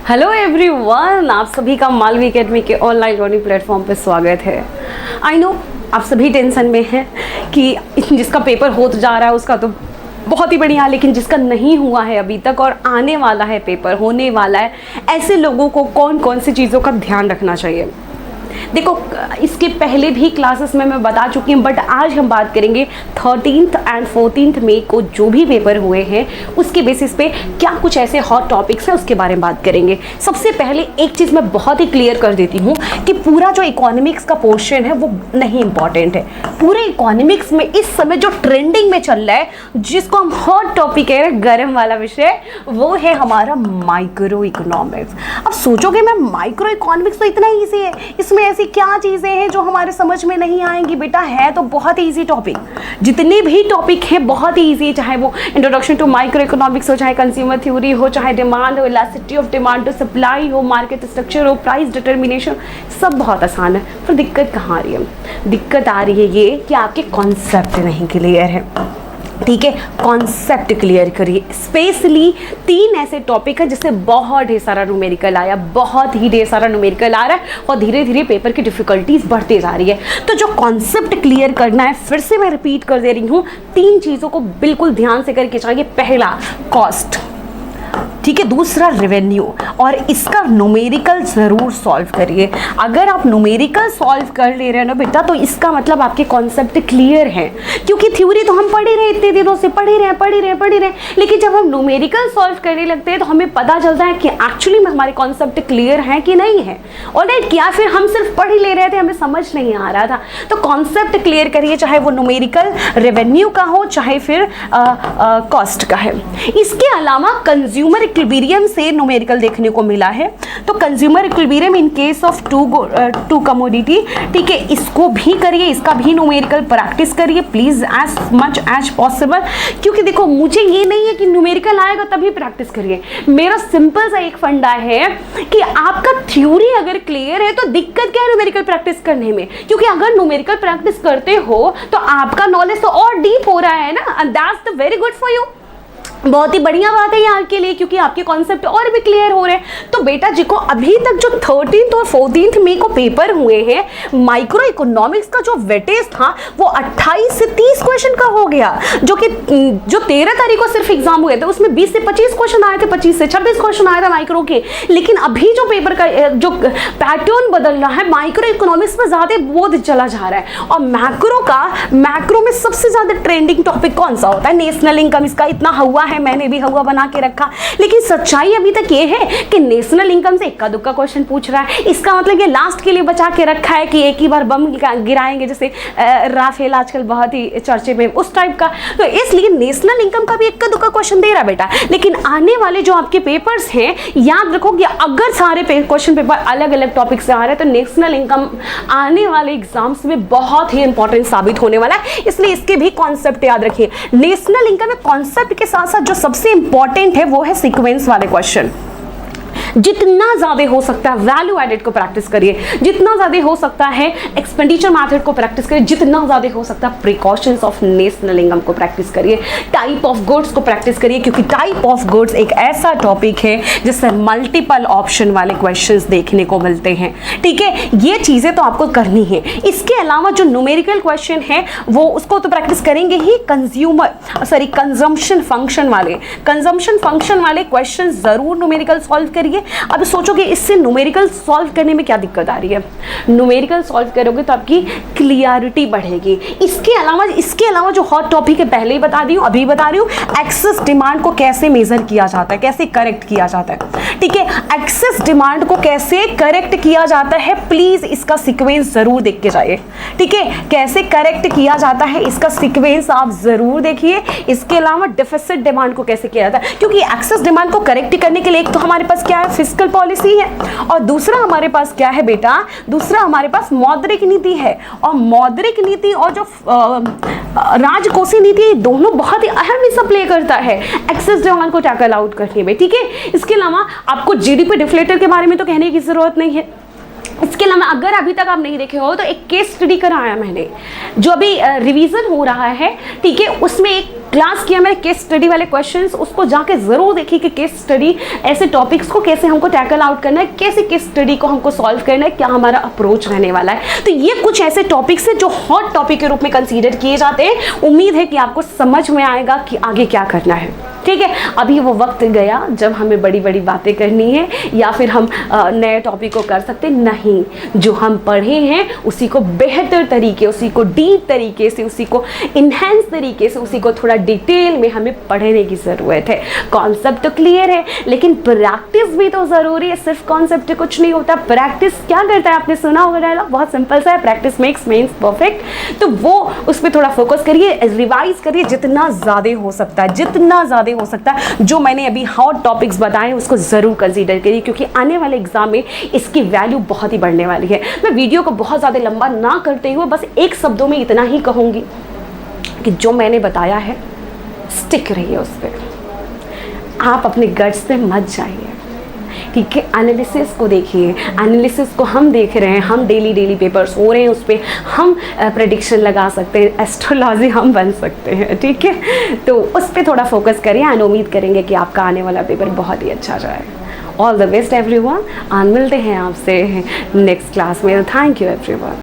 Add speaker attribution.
Speaker 1: Hello everyone, आप सभी का मालवी एकेडमी के ऑनलाइन लर्निंग प्लेटफॉर्म पे स्वागत है। आई नो आप सभी टेंशन में हैं कि जिसका पेपर हो तो जा रहा है उसका तो बहुत ही बढ़िया, लेकिन जिसका नहीं हुआ है अभी तक और आने वाला है, पेपर होने वाला है, ऐसे लोगों को कौन कौन सी चीज़ों का ध्यान रखना चाहिए। देखो, इसके पहले भी क्लासेस में मैं बता चुकी हूँ, बट आज हम बात करेंगे 13th एंड 14th मई को जो भी पेपर हुए हैं उसके बेसिस पे क्या कुछ ऐसे हॉट टॉपिक्स हैं उसके बारे में बात करेंगे। सबसे पहले एक चीज़ मैं बहुत ही क्लियर कर देती हूँ कि पूरा जो इकोनॉमिक्स का पोर्शन है वो नहीं इंपॉर्टेंट है। पूरे इकोनॉमिक्स में इस समय जो ट्रेंडिंग में चल रहा है, जिसको हम हॉट टॉपिक है, गर्म वाला विषय, वो है हमारा माइक्रो इकोनॉमिक्स। अब सोचोगे मैं माइक्रो इकोनॉमिक्स तो इतना ईजी है, इसमें ऐसी क्या चीज़ें हैं जो हमारे समझ में नहीं आएंगी। बेटा है तो बहुत ईजी टॉपिक, जितने भी टॉपिक हैं बहुत ही ईजी, चाहे वो इंट्रोडक्शन टू माइक्रो इकोनॉमिक्स हो, चाहे कंज्यूमर थ्योरी हो, चाहे डिमांड हो, elasticity of demand to supply हो, मार्केट स्ट्रक्चर हो, प्राइस डिटर्मिनेशन, सब बहुत आसान है। फिर दिक्कत कहाँ आ रही है? दिक्कत आ रही है ये कि आपके कॉन्सेप्ट नहीं क्लियर है। ठीक है, कॉन्सेप्ट क्लियर करिए। स्पेशली 3 ऐसे टॉपिक है जिससे बहुत ढेर सारा न्यूमेरिकल आया, बहुत ही ढेर सारा न्यूमेरिकल आ रहा है और धीरे धीरे पेपर की डिफिकल्टीज बढ़ती जा रही है। तो जो कॉन्सेप्ट क्लियर करना है, फिर से मैं रिपीट कर दे रही हूँ, 3 चीज़ों को बिल्कुल ध्यान से करके चाहिए। पहला कॉस्ट, ठीक है, दूसरा रेवेन्यू, और इसका न्यूमेरिकल ज़रूर सॉल्व करिए। अगर आप न्यूमेरिकल सॉल्व कर ले रहे हैं ना बेटा, तो इसका मतलब आपके कॉन्सेप्ट क्लियर है, क्योंकि थ्योरी तो हम पढ़ ही रहे, इतने दिनों से पढ़ ही रहे, लेकिन जब हम न्यूमेरिकल सॉल्व करने लगते हैं तो हमें पता चलता है कि एक्चुअली में हमारे कॉन्सेप्ट क्लियर हैं कि नहीं है। ऑलराइट, क्या फिर हम सिर्फ पढ़ ही ले रहे थे, हमें समझ नहीं आ रहा था। तो कॉन्सेप्ट क्लियर करिए, चाहे वो न्यूमेरिकल रेवेन्यू का हो, चाहे फिर कॉस्ट का है। इसके अलावा कंज्यूमर इक्विलिब्रियम से न्यूमेरिकल देखने को मिला है। तो consumer equilibrium in case of two commodity, ठीक है, इसको भी करिए, इसका भी न्यूमेरिकल प्रैक्टिस करिए please as much as possible. क्योंकि देखो, मुझे ये नहीं है कि न्यूमेरिकल आएगा तभी प्रैक्टिस करिए। मेरा सिंपल सा एक फंडा है कि आपका थ्योरी अगर क्लियर है तो दिक्कत क्या है न्यूमेरिकल प्रैक्टिस करने में, क्योंकि अगर न्यूमेरिकल प्रैक्टिस करते हो तो आपका नॉलेज तो और डीप हो रहा है ना, and that's the very good for you. बहुत ही बढ़िया बात है यहाँ के लिए, क्योंकि आपके कॉन्सेप्ट और भी क्लियर हो रहे हैं। तो बेटा जिको अभी तक जो 13th और 14th मई को पेपर हुए हैं, माइक्रो इकोनॉमिक्स का जो वेटेज था वो 28 से 30 क्वेश्चन का हो गया, जो 13 तारीख को सिर्फ एग्जाम हुए थे उसमें 20 से 25 क्वेश्चन आए थे, 25 से 26 क्वेश्चन आए थे माइक्रो के। लेकिन अभी जो पेपर का जो पैटर्न बदल रहा है, माइक्रो इकोनॉमिक्स में ज्यादा बोध चला जा रहा है। और मैक्रो में सबसे ज्यादा ट्रेंडिंग टॉपिक कौन सा होता है? National income. इसका इतना हुआ है, मैंने भी हुआ बना के रखा, लेकिन सच्चाई अभी तक ये है कि नेशनल इनकम से इक्का दुक्का क्वेश्चन पूछ रहा है। इसका मतलब ये लास्ट के लिए बचा के रखा है कि एक ही बार बम गिराएंगे, जैसे राफेल आजकल बहुत ही चर्चे में, उस टाइप का। तो इसलिए नेशनल इनकम का भी इक्का दुक्का क्वेश्चन दे रहा बेटा। लेकिन आने वाले जो आपके पेपर्स हैं, याद रखो कि अगर सारे क्वेश्चन पेपर अलग अलग टॉपिक से आ रहे हैं तो नेशनल इनकम आने वाले एग्जाम्स में बहुत ही इंपॉर्टेंट साबित होने वाला है। इसलिए इसके भी कॉन्सेप्ट याद रखिए। नेशनल इनकम में कॉन्सेप्ट के साथ जो सबसे इंपॉर्टेंट है वो है सीक्वेंस वाले क्वेश्चन। जितना ज्यादा हो सकता है वैल्यू एडेड को प्रैक्टिस करिए, जितना ज्यादा हो सकता है एक्सपेंडिचर मेथड को प्रैक्टिस करिए, जितना ज्यादा हो सकता है प्रिकॉशंस ऑफ नेशनल इनकम को प्रैक्टिस करिए, टाइप ऑफ गुड्स को प्रैक्टिस करिए, क्योंकि टाइप ऑफ गुड्स एक ऐसा टॉपिक है जिससे मल्टीपल ऑप्शन वाले क्वेश्चंस देखने को मिलते हैं। ठीक है, ये चीजें तो आपको करनी है। इसके अलावा जो न्यूमेरिकल क्वेश्चन है वो उसको तो प्रैक्टिस करेंगे ही। कंजम्पशन फंक्शन वाले क्वेश्चन जरूर न्यूमेरिकल सॉल्व करिए। अब सोचोगे इससे न्यूमेरिकल सॉल्व करने में क्या दिक्कत आ रही है? न्यूमेरिकल सॉल्व करोगे तो आपकी क्लियरिटी बढ़ेगी। इसके अलावा जो हॉट टॉपिक है, पहले ही बता दी हूँ, अभी बता रही हूँ, एक्सेस डिमांड को कैसे मेजर किया जाता है, कैसे करेक्ट किया जाता है। ठीक है, एक्सेस डिमांड को कैसे करेक्ट किया जाता है, प्लीज इसका सीक्वेंस जरूर देख के जाइए। ठीक है, कैसे करेक्ट किया जाता है इसका सीक्वेंस आप जरूर देखिए। इसके अलावा डिफिसिट डिमांड को कैसे किया जाता है, क्योंकि एक्सेस डिमांड को करेक्ट करने के लिए एक तो हमारे पास क्या है, फिस्कल पॉलिसी है, और दूसरा हमारे पास क्या है बेटा, दूसरा हमारे पास मौद्रिक नीति है। और मौद्रिक नीति और जो राजकोषीय नीति, दोनों बहुत ही अहम हिस्सा प्ले करता है एक्सेस डिमांड को टैकल आउट करने में। ठीक है, इसके अलावा आपको जीडीपी डिफ्लेटर के बारे में तो कहने की जरूरत नहीं है। इसके अलावा अगर अभी तक आप नहीं देखे हो तो एक केस स्टडी कराया मैंने, जो अभी रिवीजन हो रहा है, ठीक है, उसमें एक क्लास किया मैंने केस स्टडी वाले क्वेश्चंस, उसको जाके ज़रूर देखिए कि केस स्टडी ऐसे टॉपिक्स को कैसे हमको टैकल आउट करना है, कैसे केस स्टडी को हमको सॉल्व करना है, क्या हमारा अप्रोच रहने वाला है। तो ये कुछ ऐसे टॉपिक्स हैं जो हॉट टॉपिक के रूप में कंसीडर किए जाते हैं। उम्मीद है कि आपको समझ में आएगा कि आगे क्या करना है। ठीक है, अभी वो वक्त गया जब हमें बड़ी बड़ी बातें करनी है या फिर हम नए टॉपिक को कर सकते नहीं। जो हम पढ़े हैं उसी को बेहतर तरीके, उसी को डीप तरीके से, उसी को इन्हेंस तरीके से, उसी को थोड़ा डिटेल में हमें पढ़ने की ज़रूरत है। कॉन्सेप्ट तो क्लियर है लेकिन प्रैक्टिस भी तो ज़रूरी है। सिर्फ कॉन्सेप्ट कुछ नहीं होता। प्रैक्टिस क्या करता है, आपने सुना होगा डायलॉग, बहुत सिंपल सा है, प्रैक्टिस मेक्स मैन परफेक्ट। तो वो उस पर थोड़ा फोकस करिए, रिवाइज करिए जितना ज़्यादा हो सकता है, जितना ज़्यादा हो सकता है। जो मैंने अभी हॉट टॉपिक्स बताए उसको ज़रूर कंसीडर करिए क्योंकि आने वाले एग्जाम में इसकी वैल्यू बहुत ही बढ़ने वाली है। मैं वीडियो को बहुत ज़्यादा लंबा ना करते हुए बस एक शब्दों में इतना ही कहूँगी कि जो मैंने बताया है स्टिक रहिए उस पर। आप अपने गट्स पे मत जाइए। ठीक है, एनालिसिस को देखिए, एनालिसिस को हम देख रहे हैं, हम डेली पेपर्स हो रहे हैं, उस पर हम प्रेडिक्शन लगा सकते हैं, एस्ट्रोलॉजी हम बन सकते हैं। ठीक है, तो उस पर थोड़ा फोकस करिए एंड उम्मीद करेंगे कि आपका आने वाला पेपर बहुत ही अच्छा जाए। ऑल द बेस्ट एवरीवन, और मिलते हैं आपसे नेक्स्ट क्लास में। Thank you everyone.